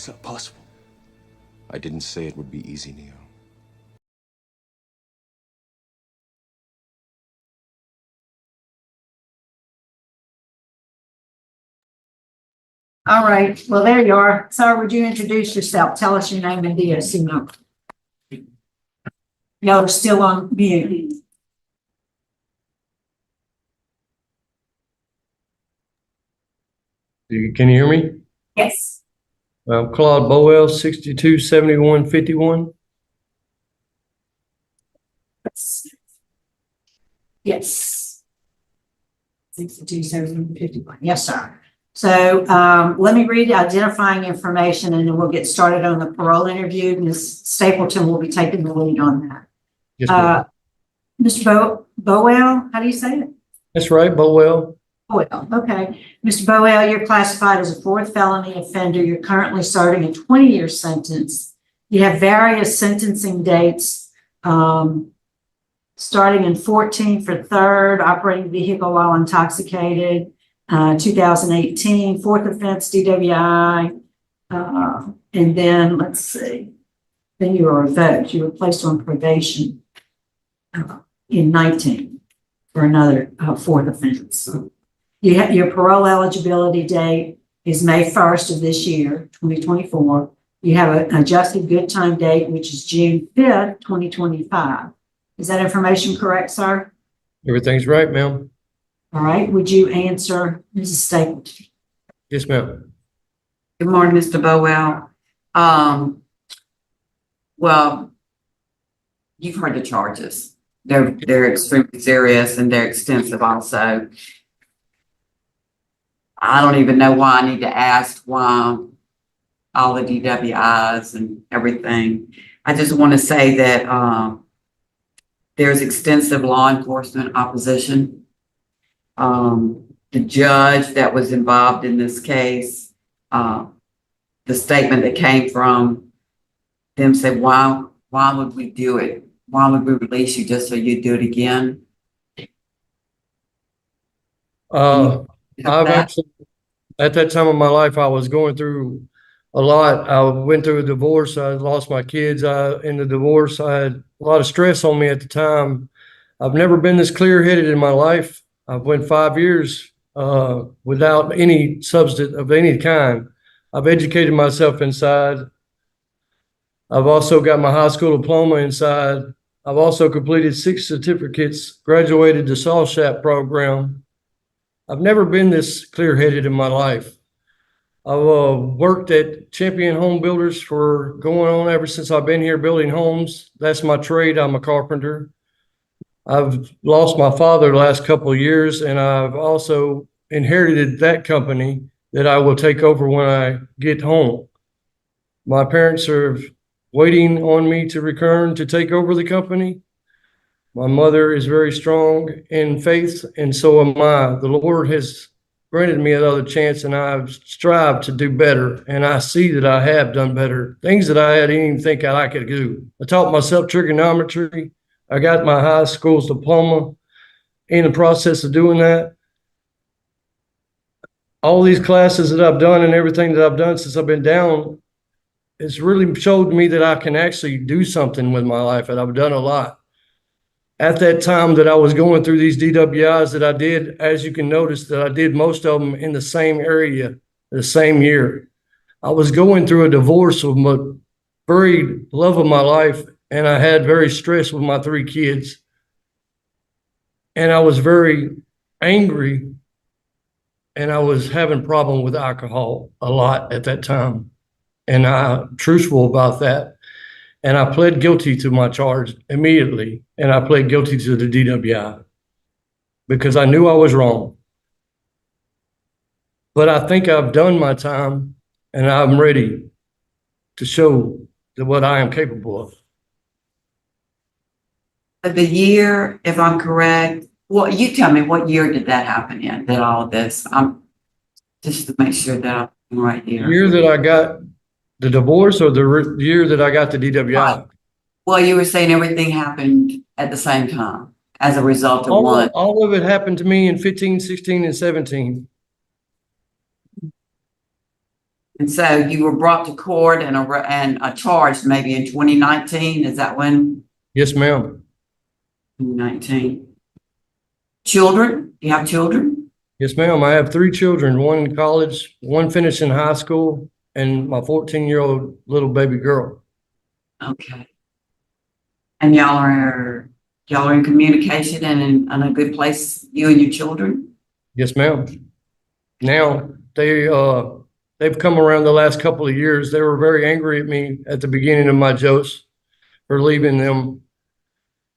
It's not possible. I didn't say it would be easy, Neo. All right, well, there you are. Sir, would you introduce yourself? Tell us your name and DOC number. Y'all are still on mute. Can you hear me? Yes. Claude Bowell, 627151. Yes. 62,751. Yes, sir. So let me read identifying information and then we'll get started on the parole interview. Ms. Stapleton will be taking the lead on that. Yes, ma'am. Mr. Bowell, how do you say it? That's right, Bowell. Bowell, okay. Mr. Bowell, you're classified as a fourth felony offender. You're currently serving a 20-year sentence. You have various sentencing dates, starting in 14 for third, operating vehicle while intoxicated, 2018, fourth offense, DWI, and then let's see, then you were revoked. You were placed on probation in 19 for another fourth offense. You have your parole eligibility date is May 1st of this year, 2024. You have an adjusted good time date, which is June 5th, 2025. Is that information correct, sir? Everything's right, ma'am. All right. Would you answer Mrs. Stapleton? Yes, ma'am. Good morning, Mr. Bowell. Well, you've heard the charges. They're extremely serious and they're extensive also. I don't even know why I need to ask why all the DWIs and everything. I just want to say that there's extensive law enforcement opposition. The judge that was involved in this case, the statement that came from them said, why would we do it? Why would we release you just so you do it again? I've actually, at that time of my life, I was going through a lot. I went through a divorce. I lost my kids. In the divorce, I had a lot of stress on me at the time. I've never been this clear-headed in my life. I've went 5 years without any substance of any kind. I've educated myself inside. I've also got my high school diploma inside. I've also completed 6 certificates, graduated the SALSHAP program. I've never been this clear-headed in my life. I've worked at Champion Home Builders for going on ever since I've been here building homes. That's my trade. I'm a carpenter. I've lost my father the last couple of years, and I've also inherited that company that I will take over when I get home. My parents are waiting on me to return to take over the company. My mother is very strong in faith, and so am I. The Lord has granted me another chance, and I've strived to do better, and I see that I have done better. Things that I didn't even think I could do. I taught myself trigonometry. I got my high school's diploma. In the process of doing that, all these classes that I've done and everything that I've done since I've been down, it's really showed me that I can actually do something with my life, and I've done a lot. At that time that I was going through these DWIs that I did, as you can notice, that I did most of them in the same area, the same year. I was going through a divorce with my very love of my life, and I had very stressed with my 3 kids. And I was very angry, and I was having a problem with alcohol a lot at that time. And I'm truthful about that. And I pled guilty to my charge immediately. And I pled guilty to the DWI because I knew I was wrong. But I think I've done my time, and I'm ready to show what I am capable of. The year, if I'm correct, well, you tell me what year did that happen in, that all of this? Just to make sure that I'm right here. The year that I got the divorce, or the year that I got the DWI? Well, you were saying everything happened at the same time as a result of one. All of it happened to me in 15, 16, and 17. And so you were brought to court and charged maybe in 2019. Is that when? Yes, ma'am. 2019. Children? You have children? Yes, ma'am. I have 3 children, one in college, one finishing high school, and my 14-year-old little baby girl. Okay. And y'all are in communication and in a good place, you and your children? Yes, ma'am. Now they've come around the last couple of years. They were very angry at me at the beginning of my jokes for leaving them.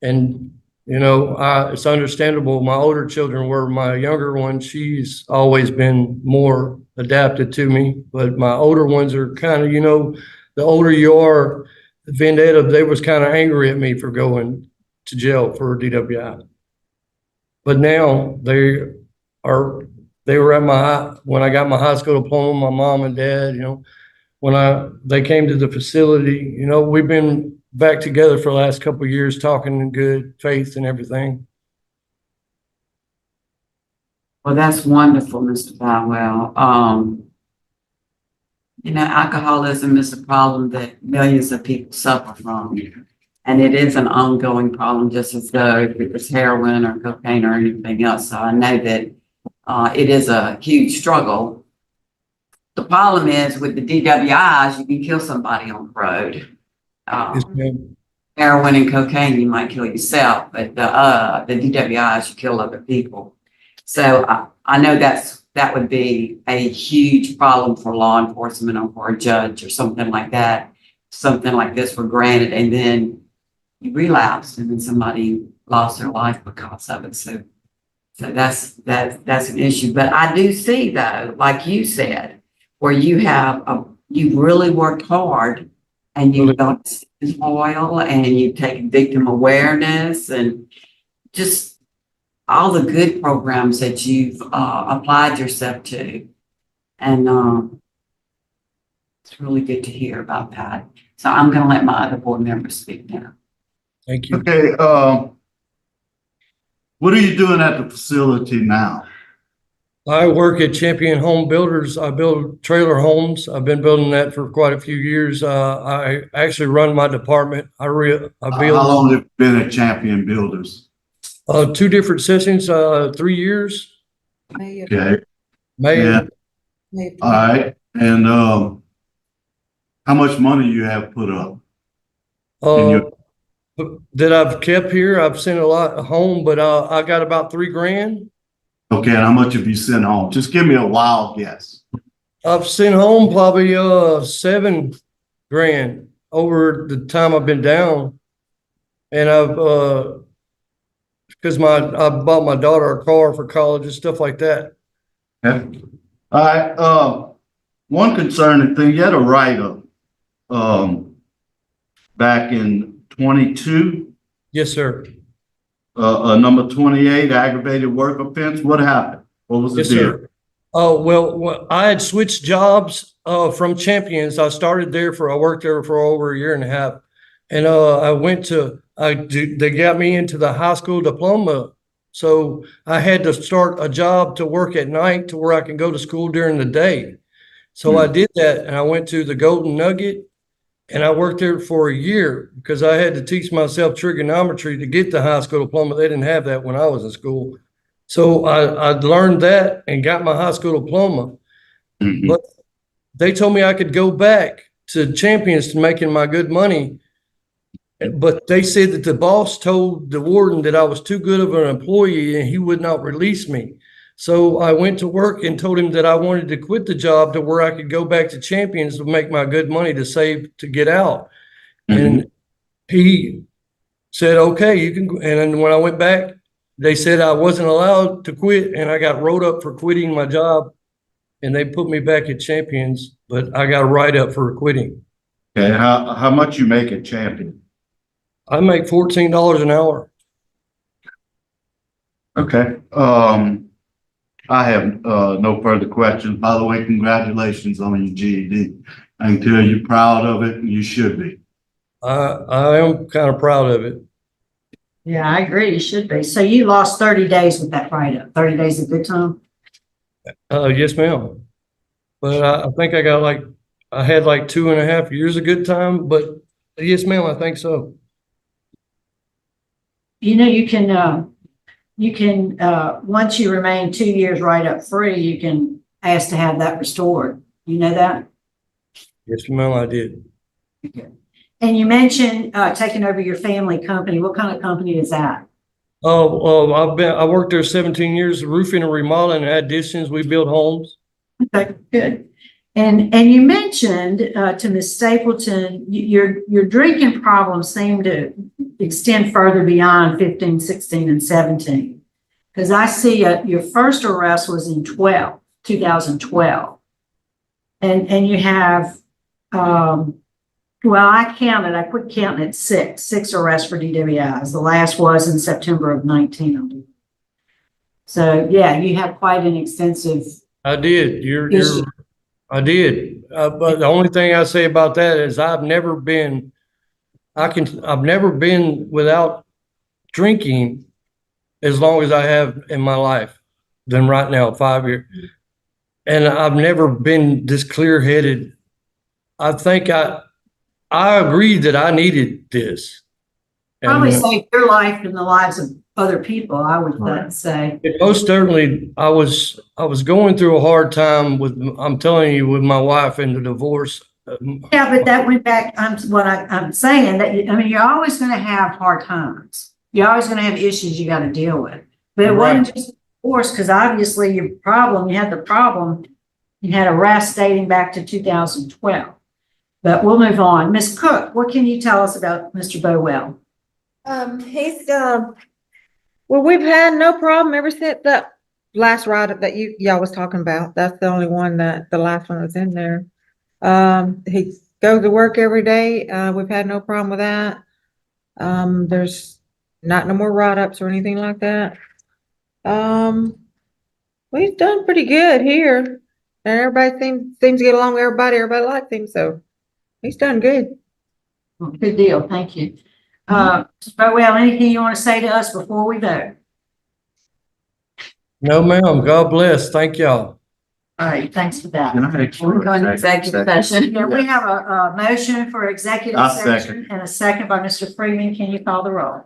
And, you know, it's understandable. My older children were. My younger one, she's always been more adapted to me. But my older ones are kind of, you know, the older you are, the vendetta, they was kind of angry at me for going to jail for DWI. But now they were at when I got my high school diploma, my mom and dad, you know, when they came to the facility, you know, we've been back together for the last couple of years, talking in good faith and everything. Well, that's wonderful, Mr. Bowell. You know, alcoholism is a problem that millions of people suffer from. And it is an ongoing problem, just as though if it was heroin or cocaine or anything else. So I know that it is a huge struggle. The problem is with the DWIs, you can kill somebody on the road. Yes, ma'am. Heroin and cocaine, you might kill yourself, but the DWIs, you kill other people. So I know that would be a huge problem for law enforcement or for a judge or something like that. Something like this were granted and then you relapsed and then somebody lost their life because of it. So that's an issue. But I do see though, like you said, where you've really worked hard and you've done oil and you've taken victim awareness and just all the good programs that you've applied yourself to. And it's really good to hear about that. So I'm going to let my other board members speak now. Thank you. Okay, what are you doing at the facility now? I work at Champion Home Builders. I build trailer homes. I've been building that for quite a few years. I actually run my department. I build. How long have you been at Champion Builders? 2 different sessions, 3 years. Okay, May. yeah, all right. And how much money you have put up? That I've kept here. I've sent a lot home, but I got about $3 grand. Okay, and how much have you sent home? Just give me a wild guess. I've sent home probably $7 grand over the time I've been down, and I've because I bought my daughter a car for college and stuff like that. Okay. All right. One concerning thing, you had a write-up back in 22. Yes, sir. Number 28, aggravated work offense. What happened? What was the Yes, deal? sir. Oh, well, I had switched jobs from Champions. I started there I worked there for over a year and a half. And they got me into the high school diploma. So I had to start a job to work at night to where I can go to school during the day. So I did that and I went to the Golden Nugget and I worked there for a year because I had to teach myself trigonometry to get the high school diploma. They didn't have that when I was in school. So I learned that and got my high school diploma. Mhm. But they told me I could go back to Champions to making my good money. But they said that the boss told the warden that I was too good of an employee and he would not release me. So I went to work and told him that I wanted to quit the job to where I could go back to Champions to make my good money to save to get out. And he said, okay, you can. And then when I went back, they said I wasn't allowed to quit and I got wrote up for quitting my job and they put me back at Champions, but I got a write-up for quitting. Okay, how much you make at Champion? I make $14 an hour. Okay, I have no further questions. By the way, congratulations on your GED. I can tell you're proud of it and you should be. I am kind of proud of it. Yeah, I agree. You should be. So you lost 30 days with that write-up. 30 days of good time? Yes, ma'am. but I think I had like 2.5 years of good time, but yes, ma'am, I think so. You know, you can, once you remain 2 years right up free, you can ask to have that restored. You know that? Yes, ma'am, I did. And you mentioned, taking over your family company. What kind of company is that? Oh, I worked there 17 years, roofing and remodeling additions. We built homes. Okay, good. And you mentioned, to Ms. Stapleton, your drinking problems seem to extend further beyond 15, 16, and 17. Because I see, your first arrest was in 2012. And you have, well, I quit counting at six arrests for DWIs. The last was in September of 19. So yeah, you have quite an extensive. I did. Yes. I did. But the only thing I say about that is I've never been without drinking as long as I have in my life than right now, 5 years. And I've never been this clear-headed. I think I agreed that I needed this. Probably And saved your life and the lives of other people, I would say. most certainly I was going through a hard time I'm telling you, with my wife and the divorce. Yeah, but that went back, I'm saying that, I mean, you're always going to have hard times. You're always going to have issues you got to deal with. But it wasn't just divorce, because obviously you had the problem, you had arrests dating back to 2012. But we'll move on. Ms. Cook, what can you tell us about Mr. Bowell? Well, we've had no problem ever since that last write-up that y'all was talking about. That's the only one the last one was in there. He goes to work every day. We've had no problem with that. There's not no more write-ups or anything like that. We've done pretty good here. And everybody seems to get along with everybody. Everybody likes him, so he's done good. Good deal. Thank you. Mr. Bowell, anything you want to say to us before we vote? No, ma'am. God bless. Thank y'all. All right, thanks for that. Can I explore We're going to executive session. Yeah, we have a motion for executive I'll session and a second by Mr. Freeman. Can you call the roll?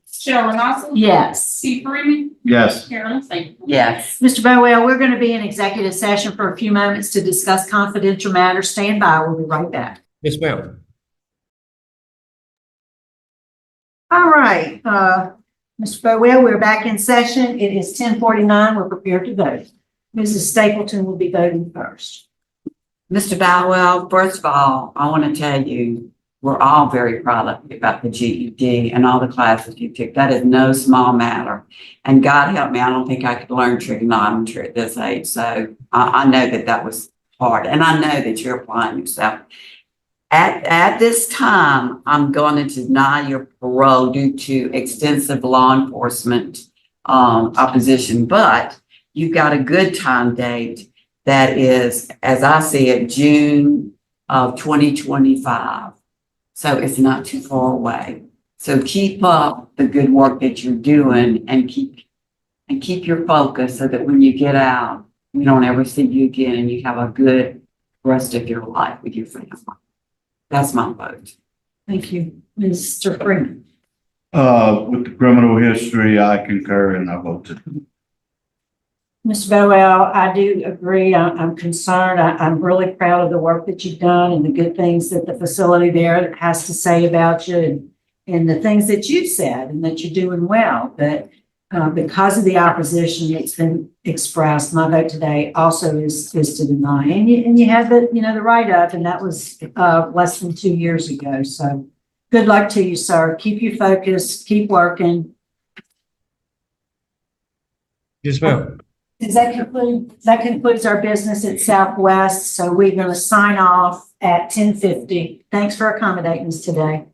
Cheryl Lawson. Yes. Steve Freeman. Yes. Carolyn Stapleton. Yes. Mr. Bowell, we're going to be in executive session for a few moments to discuss confidential matters. Stand by. We'll be right back. Yes, ma'am. All right, Mr. Bowell, we're back in session. It is 10:49. We're prepared to vote. Mrs. Stapleton will be voting first. Mr. Bowell, first of all, I want to tell you, we're all very proud of you about the GED and all the classes you took. That is no small matter. And God help me, I don't think I could learn trigonometry at this age. So I know that was hard. And I know that you're applying yourself. At this time, I'm going to deny your parole due to extensive law enforcement opposition, but you've got a good time date that is, as I see it, June of 2025. So it's not too far away. So keep up the good work that you're doing and keep your focus so that when you get out, we don't ever see you again and you have a good rest of your life with your family. That's my vote. Thank you. Mr. Freeman. With the criminal history, I concur and I vote to. Mr. Bowell, I do agree. I'm concerned. I'm really proud of the work that you've done and the good things that the facility there has to say about you and the things that you've said and that you're doing well. But because of the opposition that's been expressed, my vote today also is to deny. And you had the write-up, and that was less than 2 years ago. So good luck to you, sir. Keep you focused. Keep working. Yes, ma'am. That concludes our business at Southwest. So we're going to sign off at 10:50. Thanks for accommodating us today.